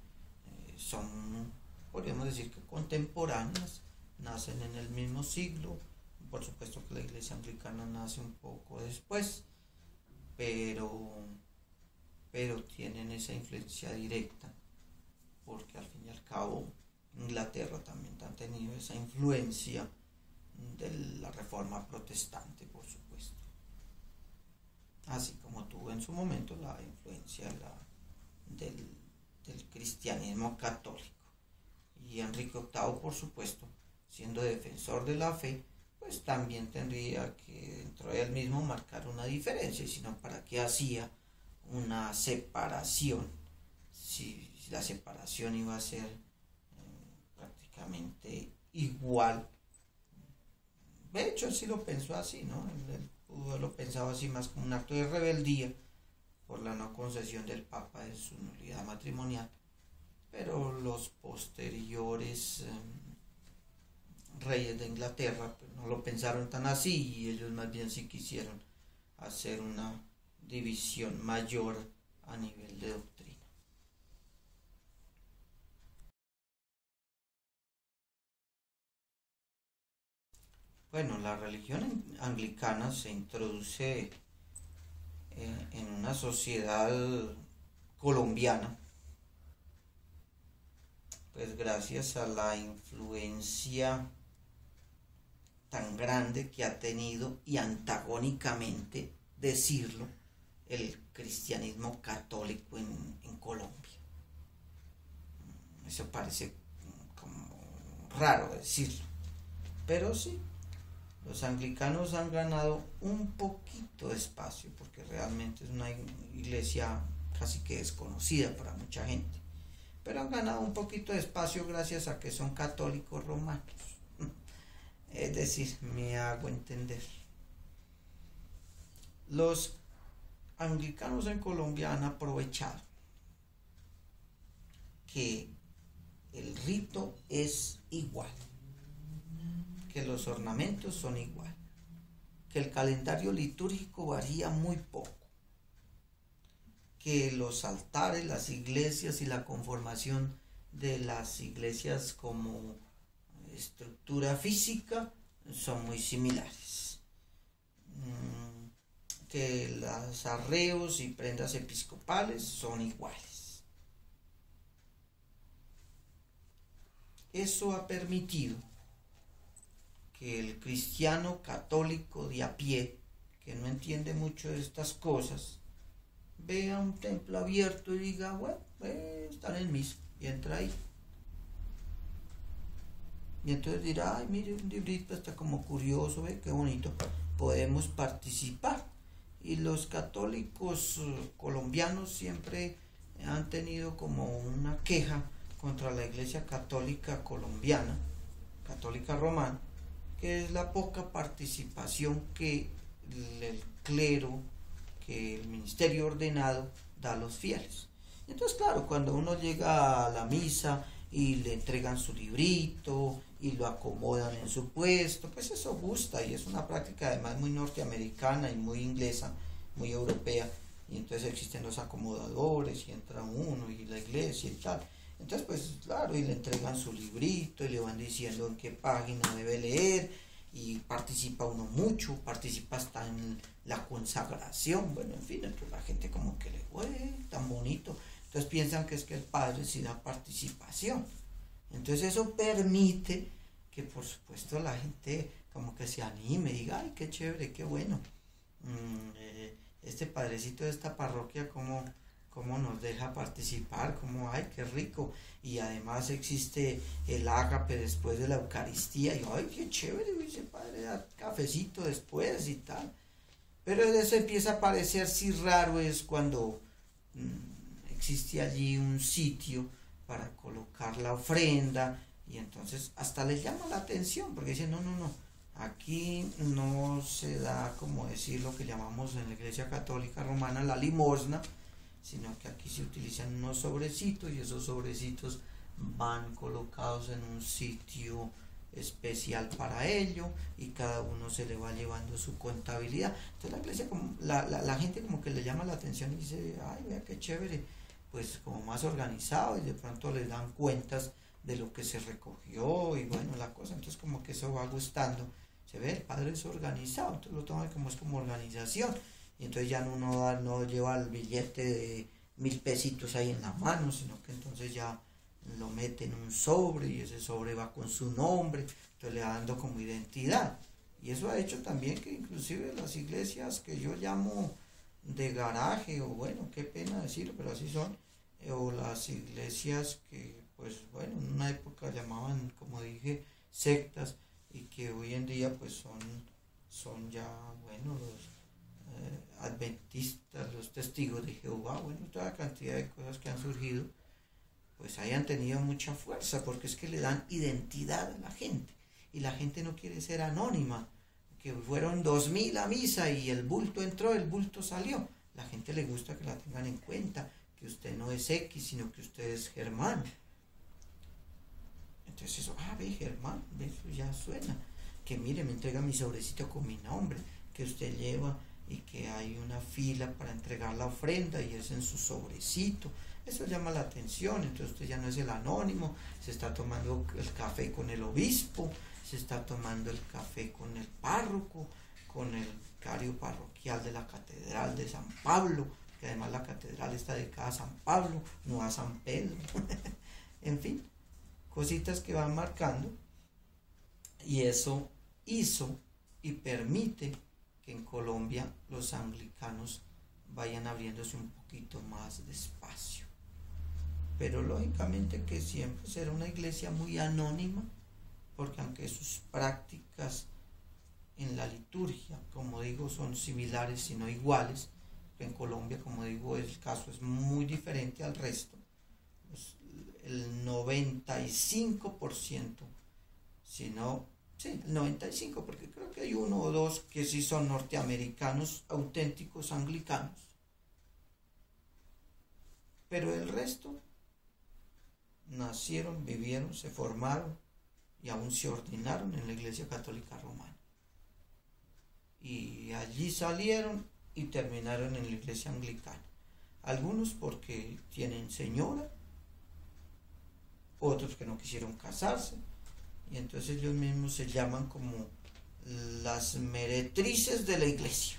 son, podríamos decir que contemporáneas, nacen en el mismo siglo. Por supuesto que la Iglesia Anglicana nace un poco después, pero tienen esa influencia directa, porque al fin y al cabo Inglaterra también ha tenido esa influencia de la Reforma Protestante, por supuesto, así como tuvo en su momento la influencia del cristianismo católico. Y Enrique VIII, por supuesto, siendo defensor de la fe, pues también tendría que dentro de él mismo marcar una diferencia, y si no, ¿para qué hacía una separación? Si la separación iba a ser prácticamente igual. De hecho, él sí lo pensó así, ¿no? Él pudo haberlo pensado así más como un acto de rebeldía por la no concesión del Papa de su nulidad matrimonial, pero los posteriores reyes de Inglaterra pues no lo pensaron tan así, y ellos más bien sí quisieron hacer una división mayor a nivel de doctrina. Bueno, la religión anglicana se introduce en una sociedad colombiana, pues gracias a la influencia tan grande que ha tenido, y antagónicamente decirlo, el cristianismo católico en Colombia. Eso parece como raro decirlo, pero sí, los anglicanos han ganado un poquito de espacio, porque realmente es una iglesia casi que desconocida para mucha gente, pero han ganado un poquito de espacio gracias a que son católicos romanos. Es decir, me hago entender. Los anglicanos en Colombia han aprovechado que el rito es igual, que los ornamentos son igual, que el calendario litúrgico varía muy poco, que los altares, las iglesias y la conformación de las iglesias como estructura física son muy similares, que los arreos y prendas episcopales son iguales. Eso ha permitido que el cristiano católico de a pie, que no entiende mucho de estas cosas, vea un templo abierto y diga, bueno, están en misa, y entra ahí. Y entonces dirá, ay, mire, un librito está como curioso, ve qué bonito, podemos participar. Y los católicos colombianos siempre han tenido como una queja contra la Iglesia Católica colombiana, católica romana, que es la poca participación que el clero, que el ministerio ordenado da a los fieles. Entonces, claro, cuando uno llega a la misa y le entregan su librito y lo acomodan en su puesto, pues eso gusta, y es una práctica además muy norteamericana y muy inglesa, muy europea, y entonces existen los acomodadores y entra uno y la iglesia y tal. Entonces, pues claro, y le entregan su librito y le van diciendo en qué página debe leer, y participa uno mucho, participa hasta en la consagración, bueno, en fin, entonces la gente como que le tan bonito, entonces piensan que es que el padre sí da participación. Entonces eso permite que por supuesto la gente como que se anime, diga, ay, qué chévere, qué bueno, este padrecito de esta parroquia como nos deja participar, como ay, qué rico, y además existe el ágape después de la Eucaristía, y ay, qué chévere, ese padre da cafecito después y tal. Pero eso empieza a parecer sí raro, es cuando existe allí un sitio para colocar la ofrenda, y entonces hasta les llama la atención porque dicen, no, no, no, aquí no se da, como decir, lo que llamamos en la Iglesia Católica Romana la limosna, sino que aquí se utilizan unos sobrecitos y esos sobrecitos van colocados en un sitio especial para ello y cada uno se le va llevando su contabilidad. Entonces la iglesia, como la gente como que le llama la atención y dice, ay, vea qué chévere, pues como más organizado, y de pronto les dan cuentas de lo que se recogió y bueno, la cosa, entonces como que eso va gustando. Se ve, el padre es organizado, entonces lo toman como es como organización, y entonces ya no lleva el billete de 1000 pesitos ahí en la mano, sino que entonces ya lo mete en un sobre y ese sobre va con su nombre, entonces le va dando como identidad. Y eso ha hecho también que inclusive las iglesias que yo llamo de garaje, o bueno, qué pena decirlo, pero así son, o las iglesias que, pues bueno, en una época llamaban, como dije, sectas, y que hoy en día pues son ya, bueno, los adventistas, los testigos de Jehová, bueno, toda cantidad de cosas que han surgido, pues hayan tenido mucha fuerza, porque es que le dan identidad a la gente, y la gente no quiere ser anónima, que fueron 2000 a misa y el bulto entró, el bulto salió. La gente le gusta que la tengan en cuenta, que usted no es X, sino que usted es Germán. Entonces eso, ve Germán, eso ya suena. Que mire, me entrega mi sobrecito con mi nombre, que usted lleva y que hay una fila para entregar la ofrenda y es en su sobrecito. Eso llama la atención, entonces usted ya no es el anónimo, se está tomando el café con el obispo, se está tomando el café con el párroco, con el vicario parroquial de la Catedral de San Pablo, que además la catedral está dedicada a San Pablo, no a San Pedro. En fin, cositas que van marcando, y eso hizo y permite que en Colombia los anglicanos vayan abriéndose un poquito más despacio. Pero lógicamente que siempre será una iglesia muy anónima, porque aunque sus prácticas en la liturgia, como digo, son similares sino iguales, en Colombia, como digo, el caso es muy diferente al resto. Pues el 95%, si no, sí, el 95%, porque creo que hay uno o dos que sí son norteamericanos auténticos anglicanos, pero el resto nacieron, vivieron, se formaron y aún se ordenaron en la Iglesia Católica Romana. Y allí salieron y terminaron en la Iglesia Anglicana. Algunos porque tienen señora, otros que no quisieron casarse, y entonces ellos mismos se llaman como las meretrices de la Iglesia.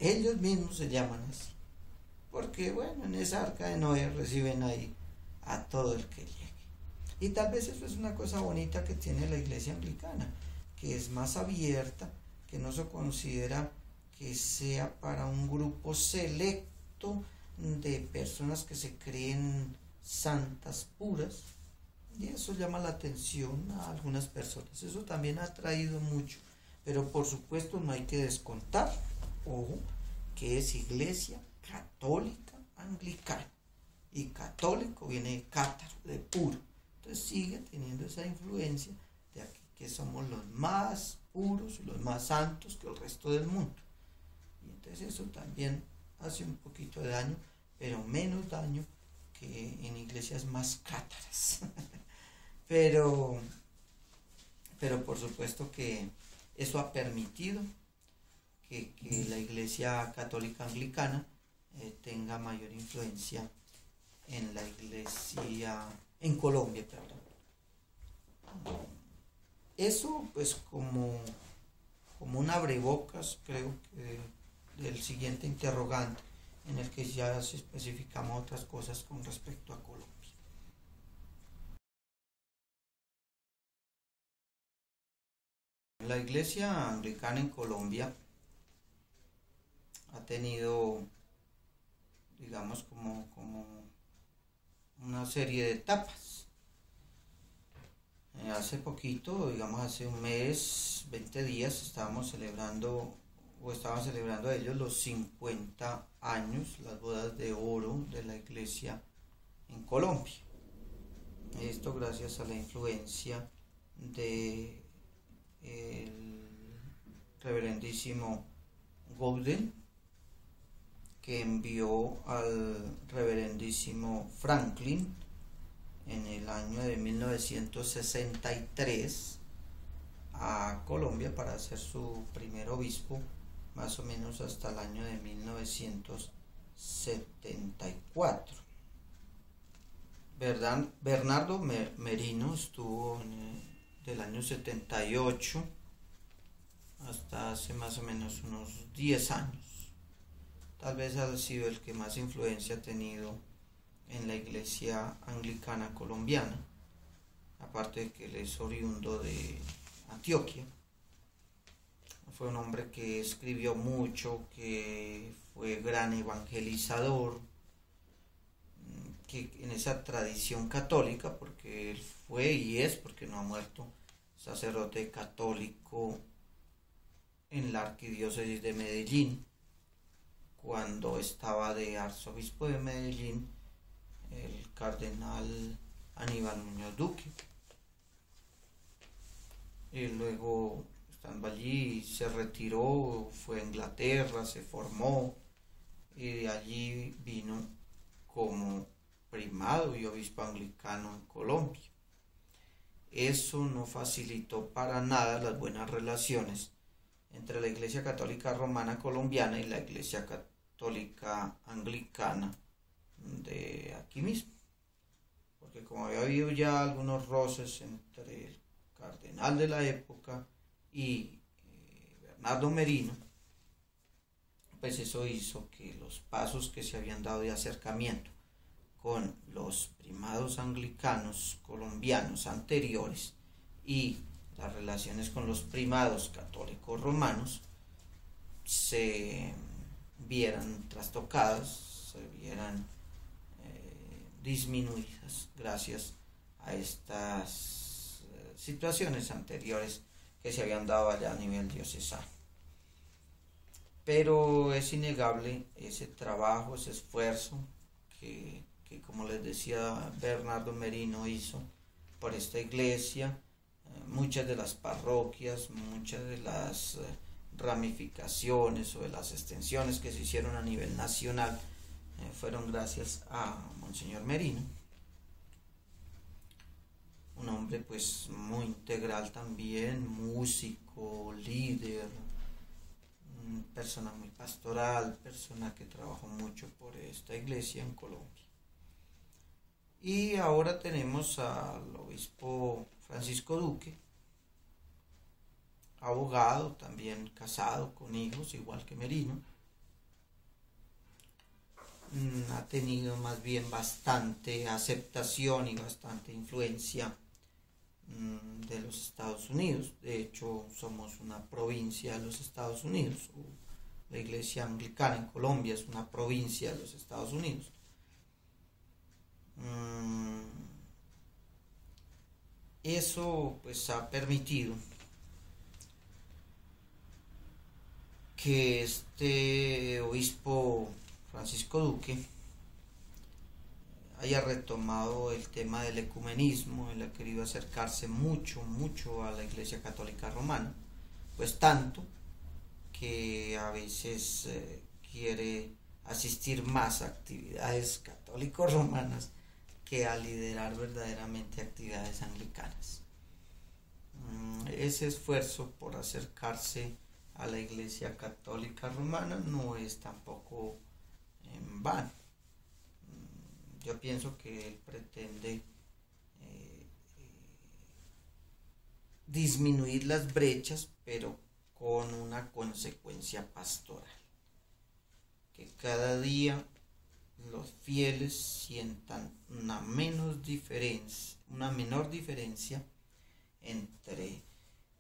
Ellos mismos se llaman así, porque bueno, en esa arca de Noé reciben ahí a todo el que llegue. Y tal vez eso es una cosa bonita que tiene la Iglesia Anglicana, que es más abierta, que no se considera que sea para un grupo selecto de personas que se creen santas puras, y eso llama la atención a algunas personas. Eso también ha traído mucho, pero por supuesto no hay que descontar, ojo, que es Iglesia Católica Anglicana, y católico viene de cátaro, de puro, entonces sigue teniendo esa influencia de aquí, que somos los más puros y los más santos que el resto del mundo, y entonces eso también hace un poquito de daño, pero menos daño que en iglesias más cátaras. pero por supuesto que eso ha permitido que la Iglesia Católica Anglicana tenga mayor influencia en la iglesia, en Colombia, perdón. Eso pues como un abrebocas, creo que del siguiente interrogante, en el que ya especificamos otras cosas con respecto a Colombia. La Iglesia Anglicana en Colombia ha tenido, digamos, como una serie de etapas. Hace poquito, digamos hace un mes, 20 días, estábamos celebrando o estaban celebrando ellos los 50 años, las bodas de oro de la iglesia en Colombia. Esto gracias a la influencia de el reverendísimo Golden, que envió al reverendísimo Franklin en el año de 1963 a Colombia para ser su primer obispo, más o menos hasta el año de 1974. Bernardo Merino estuvo del año 78 hasta hace más o menos unos 10 años. Tal vez ha sido el que más influencia ha tenido en la iglesia anglicana colombiana, aparte de que él es oriundo de Antioquia. Fue un hombre que escribió mucho, que fue gran evangelizador, que en esa tradición católica, porque él fue y es, porque no ha muerto, sacerdote católico en la arquidiócesis de Medellín, cuando estaba de arzobispo de Medellín el cardenal Aníbal Muñoz Duque. Y luego, estando allí, se retiró, fue a Inglaterra, se formó, y de allí vino como primado y obispo anglicano en Colombia. Eso no facilitó para nada las buenas relaciones entre la Iglesia Católica Romana colombiana y la Iglesia Católica Anglicana de aquí mismo, porque como había habido ya algunos roces entre el cardenal de la época y Bernardo Merino, pues eso hizo que los pasos que se habían dado de acercamiento con los primados anglicanos colombianos anteriores y las relaciones con los primados católicos romanos se vieran trastocadas, se vieran disminuidas gracias a estas situaciones anteriores que se habían dado allá a nivel diocesano. Pero es innegable ese trabajo, ese esfuerzo que como les decía Bernardo Merino hizo por esta iglesia. Muchas de las parroquias, muchas de las ramificaciones o de las extensiones que se hicieron a nivel nacional fueron gracias a Monseñor Merino, un hombre pues muy integral también, músico, líder, persona muy pastoral, persona que trabajó mucho por esta iglesia en Colombia. Y ahora tenemos al obispo Francisco Duque, abogado, también casado, con hijos, igual que Merino. Ha tenido más bien bastante aceptación y bastante influencia de los Estados Unidos. De hecho, somos una provincia de los Estados Unidos. La iglesia anglicana en Colombia es una provincia de los Estados Unidos. Eso pues ha permitido que este obispo Francisco Duque haya retomado el tema del ecumenismo. Él ha querido acercarse mucho a la Iglesia Católica Romana, pues tanto que a veces quiere asistir más a actividades católico-romanas que a liderar verdaderamente actividades anglicanas. Ese esfuerzo por acercarse a la Iglesia Católica Romana no es tampoco en vano. Yo pienso que él pretende disminuir las brechas, pero con una consecuencia pastoral, que cada día los fieles sientan una menor diferencia entre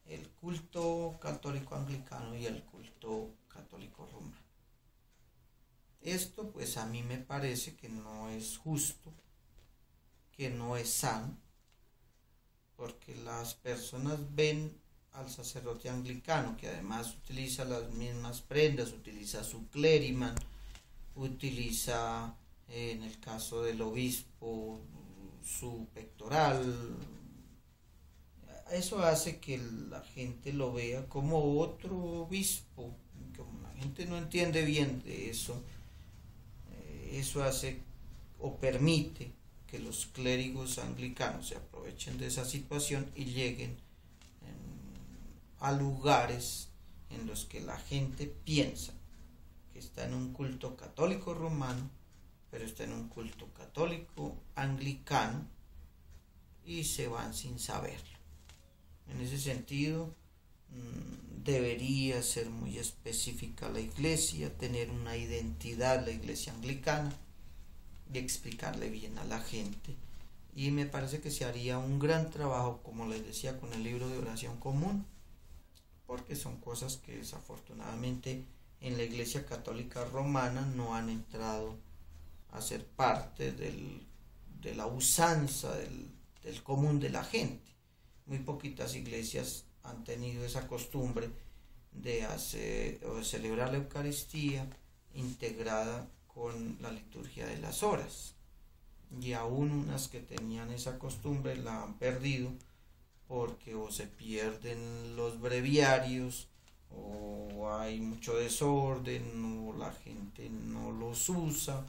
el culto católico anglicano y el culto católico romano. Esto pues a mí me parece que no es justo, que no es sano, porque las personas ven al sacerdote anglicano, que además utiliza las mismas prendas, utiliza su clériman, utiliza en el caso del obispo su pectoral. Eso hace que la gente lo vea como otro obispo. Como la gente no entiende bien de eso, eso hace o permite que los clérigos anglicanos se aprovechen de esa situación y lleguen a lugares en los que la gente piensa que está en un culto católico romano, pero está en un culto católico anglicano, y se van sin saberlo. En ese sentido, debería ser muy específica la iglesia, tener una identidad la iglesia anglicana y explicarle bien a la gente. Y me parece que se haría un gran trabajo, como les decía, con el libro de oración común, porque son cosas que desafortunadamente en la iglesia católica romana no han entrado a ser parte de la usanza del común de la gente. Muy poquitas iglesias han tenido esa costumbre de hacer o de celebrar la Eucaristía integrada con la liturgia de las horas, y aún unas que tenían esa costumbre la han perdido porque o se pierden los breviarios, o hay mucho desorden, o la gente no los usa,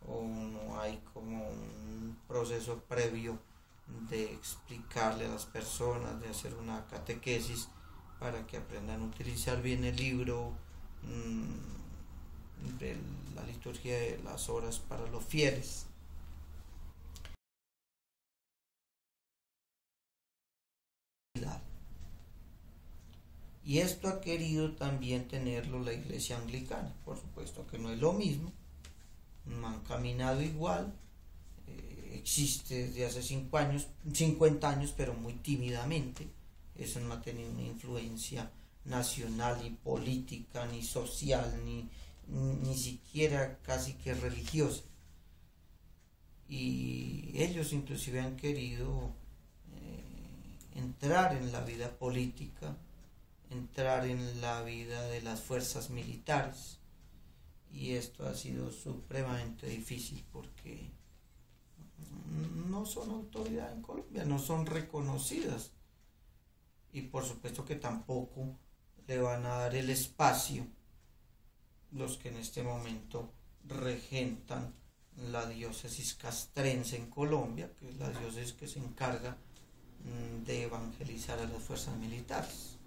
o no hay como un proceso previo de explicarle a las personas, de hacer una catequesis para que aprendan a utilizar bien el libro de la liturgia de las horas para los fieles. Y esto ha querido también tenerlo la iglesia anglicana. Por supuesto que no es lo mismo, no han caminado igual, existe desde hace 50 años, pero muy tímidamente. Eso no ha tenido una influencia nacional, ni política, ni social, ni siquiera casi que religiosa. Y ellos inclusive han querido entrar en la vida política, entrar en la vida de las fuerzas militares, y esto ha sido supremamente difícil porque no son autoridad en Colombia, no son reconocidas, y por supuesto que tampoco le van a dar el espacio los que en este momento regentan la diócesis castrense en Colombia, que es la diócesis que se encarga de evangelizar a las fuerzas militares.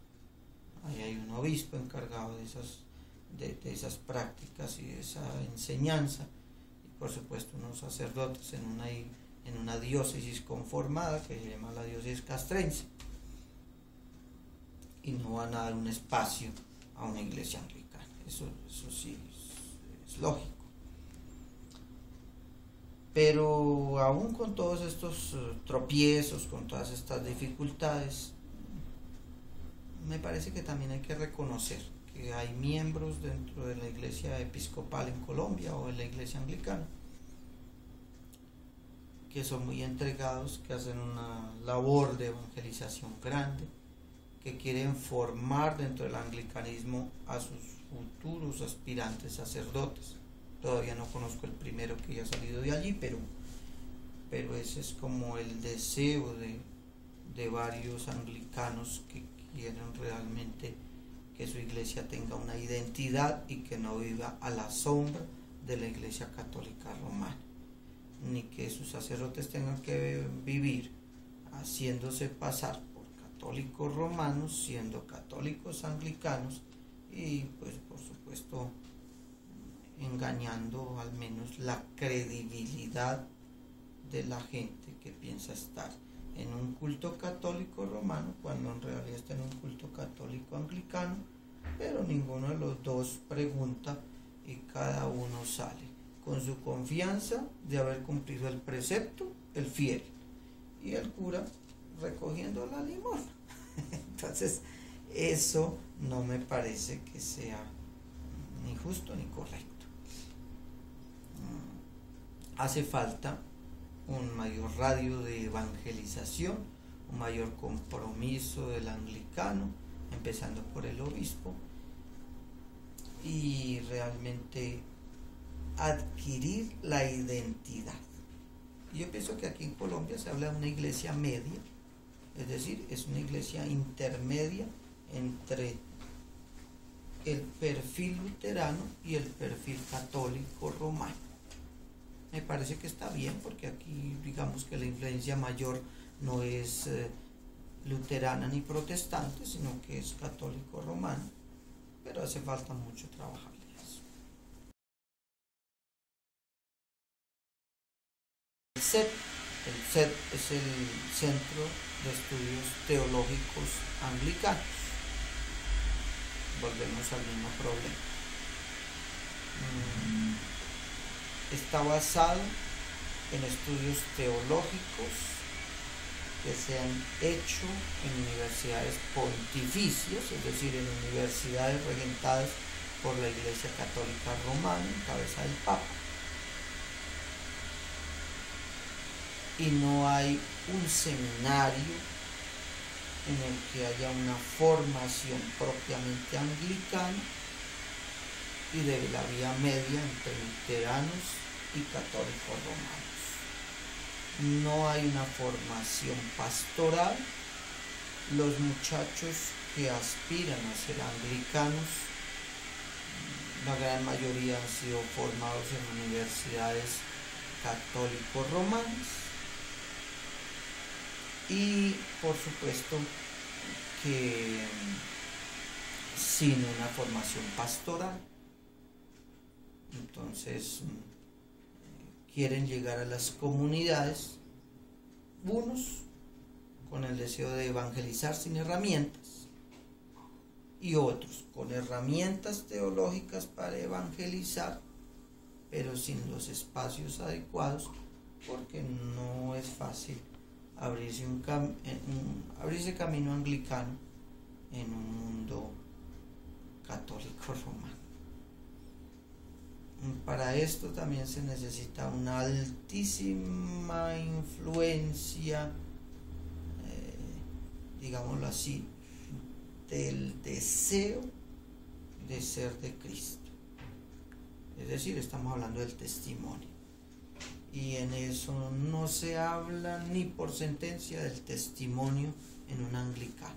Ahí hay un obispo encargado de esas prácticas y de esa enseñanza, y por supuesto unos sacerdotes en una diócesis conformada que se llama la diócesis castrense, y no van a dar un espacio a una iglesia anglicana. Eso sí es lógico. Pero aún con todos estos tropiezos, con todas estas dificultades, me parece que también hay que reconocer que hay miembros dentro de la iglesia episcopal en Colombia o de la iglesia anglicana que son muy entregados, que hacen una labor de evangelización grande, que quieren formar dentro del anglicanismo a sus futuros aspirantes sacerdotes. Todavía no conozco el primero que haya salido de allí, pero ese es como el deseo de varios anglicanos que quieren realmente que su iglesia tenga una identidad y que no viva a la sombra de la iglesia católica romana, ni que sus sacerdotes tengan que vivir haciéndose pasar por católicos romanos, siendo católicos anglicanos, y pues por supuesto engañando al menos la credibilidad de la gente que piensa estar en un culto católico romano cuando en realidad está en un culto católico anglicano, pero ninguno de los dos pregunta y cada uno sale con su confianza de haber cumplido el precepto, el fiel, y el cura recogiendo la limosna. Entonces eso no me parece que sea ni justo ni correcto. Hace falta un mayor radio de evangelización, un mayor compromiso del anglicano, empezando por el obispo, y realmente adquirir la identidad. Yo pienso que aquí en Colombia se habla de una iglesia media, es decir, es una iglesia intermedia entre el perfil luterano y el perfil católico romano. Me parece que está bien, porque aquí digamos que la influencia mayor no es luterana ni protestante, sino que es católico romano, pero hace falta mucho trabajar eso. El CET es el Centro de Estudios Teológicos Anglicanos. Volvemos al mismo problema. Está basado en estudios teológicos que se han hecho en universidades pontificias, es decir, en universidades regentadas por la Iglesia Católica Romana, en cabeza del Papa. Y no hay un seminario en el que haya una formación propiamente anglicana y de la vía media entre luteranos y católicos romanos. No hay una formación pastoral. Los muchachos que aspiran a ser anglicanos, la gran mayoría han sido formados en universidades católicos romanas, y por supuesto que sin una formación pastoral. Entonces quieren llegar a las comunidades, unos con el deseo de evangelizar sin herramientas y otros con herramientas teológicas para evangelizar, pero sin los espacios adecuados, porque no es fácil abrirse camino anglicano en un mundo católico romano. Para esto también se necesita una altísima influencia, digámoslo así, del deseo de ser de Cristo. Es decir, estamos hablando del testimonio. Y en eso no se habla ni por sentencia del testimonio en un anglicano.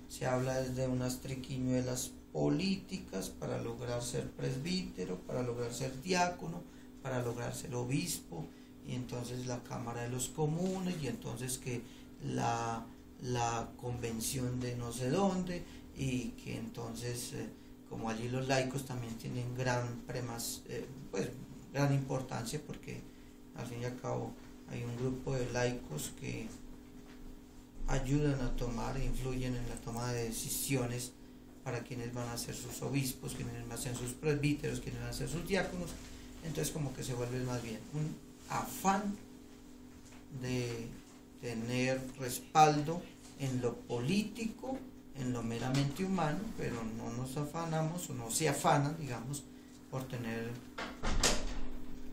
Se habla desde unas triquiñuelas políticas para lograr ser presbítero, para lograr ser diácono, para lograr ser obispo, y entonces la Cámara de los Comunes, y entonces que la convención de no sé dónde, y que entonces como allí los laicos también tienen gran importancia, porque al fin y al cabo hay un grupo de laicos que ayudan a tomar e influyen en la toma de decisiones para quienes van a ser sus obispos, quienes van a ser sus presbíteros, quienes van a ser sus diáconos. Entonces como que se vuelve más bien un afán de tener respaldo en lo político, en lo meramente humano, pero no nos afanamos, o no se afanan, digamos, por tener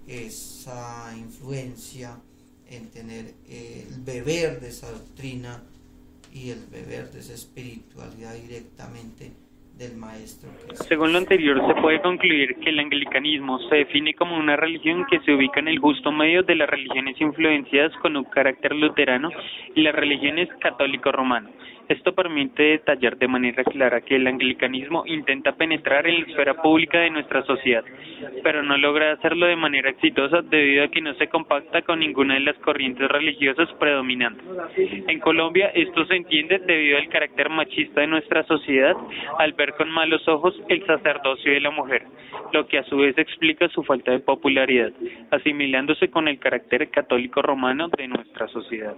esa influencia en tener el beber de esa doctrina y el beber de esa espiritualidad directamente del maestro. Según lo anterior, se puede concluir que el anglicanismo se define como una religión que se ubica en el justo medio de las religiones influenciadas con un carácter luterano y las religiones católico-romano. Esto permite detallar de manera clara que el anglicanismo intenta penetrar en la esfera pública de nuestra sociedad, pero no logra hacerlo de manera exitosa debido a que no se compacta con ninguna de las corrientes religiosas predominantes. En Colombia esto se entiende debido al carácter machista de nuestra sociedad al ver con malos ojos el sacerdocio de la mujer, lo que a su vez explica su falta de popularidad, asimilándose con el carácter católico romano de nuestra sociedad.